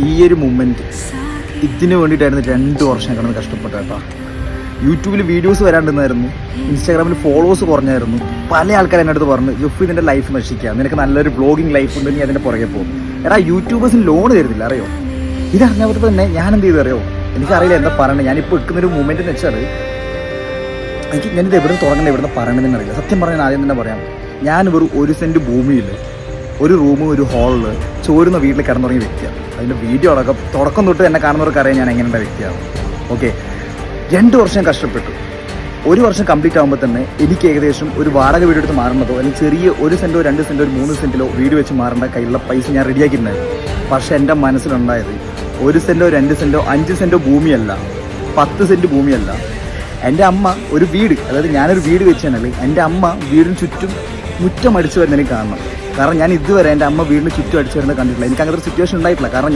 ഈ ഒരു മൂമെൻറ്റ് ഇതിന് വേണ്ടിയിട്ടായിരുന്നു 2 വർഷം കിടന്ന് കഷ്ടപ്പെട്ട കേട്ടോ. യൂട്യൂബിൽ വീഡിയോസ് വരാണ്ടിരുന്നായിരുന്നു, ഇൻസ്റ്റാഗ്രാമിൽ ഫോളോവേഴ്സ് കുറഞ്ഞായിരുന്നു. പല ആൾക്കാരും എൻ്റെ അടുത്ത് പറഞ്ഞു, ജുഫ് ഇതിൻ്റെ ലൈഫ് നശിക്കുക, നിനക്ക് നല്ലൊരു വ്ളോഗിങ് ലൈഫ് ഉണ്ടെങ്കിൽ അതിൻ്റെ പുറകെ പോകും. എടാ യൂട്യൂബേഴ്സിന് ലോൺ തരുന്നില്ല അറിയോ. ഇതറിഞ്ഞപ്പോൾ തന്നെ ഞാൻ എന്ത് ചെയ്ത് അറിയോ, എനിക്കറിയില്ല എന്താ പറയണത്. ഞാനിപ്പോൾ എടുക്കുന്നൊരു മൂമെൻറ്റ് എന്ന് വെച്ചാൽ ഞാനിത് എവിടെ നിന്ന് തുടങ്ങേണ്ടത്, എവിടെ നിന്ന് പറയണമെന്ന് അറിയില്ല. സത്യം പറഞ്ഞാൽ ആദ്യം തന്നെ പറയാം, ഞാൻ വെറും 1 സെൻറ്റ് ഭൂമിയിൽ ഒരു റൂമും ഒരു ഹാളിൽ ചോരുന്ന വീട്ടിൽ കിടന്നുറങ്ങിയ വ്യക്തിയാണ്. അതിൻ്റെ വീഡിയോ അടക്കം തുടക്കം തൊട്ട് എന്നെ കാണുന്നവർക്ക് അറിയാം ഞാൻ എങ്ങനെയുള്ള വ്യക്തിയാണ്. ഓക്കെ, 2 വർഷം കഷ്ടപ്പെട്ടു. 1 വർഷം കംപ്ലീറ്റ് ആകുമ്പോൾ തന്നെ എനിക്ക് ഏകദേശം ഒരു വാടക വീട് എടുത്ത് മാറേണ്ടതോ അല്ലെങ്കിൽ ചെറിയ 1 സെൻറ്റോ 2 സെൻറ്റോ 3 സെൻറ്റിലോ വീട് വെച്ച് മാറേണ്ട കയ്യിലുള്ള പൈസ ഞാൻ റെഡിയാക്കിയിട്ടുണ്ടായിരുന്നു. പക്ഷേ എൻ്റെ മനസ്സിലുണ്ടായത് 1 സെൻറ്റോ 2 സെൻറ്റോ 5 സെൻറ്റോ ഭൂമിയല്ല, 10 സെൻറ്റ് ഭൂമിയല്ല. എൻ്റെ അമ്മ ഒരു വീട്, അതായത് ഞാനൊരു വീട് വെച്ച് കഴിഞ്ഞാൽ എൻ്റെ അമ്മ വീടിന് ചുറ്റും മുറ്റം അടിച്ചു വരുന്നതിന് കാണണം. കാരണം ഞാൻ ഇതുവരെ എൻ്റെ അമ്മ വീടിന് ചുറ്റും അടിച്ചു വരുന്നത് കണ്ടിട്ടില്ല. എനിക്ക് അങ്ങനത്തെ ഒരു സിറ്റുവേഷൻ ഉണ്ടായിട്ടില്ല. കാരണം ഞാൻ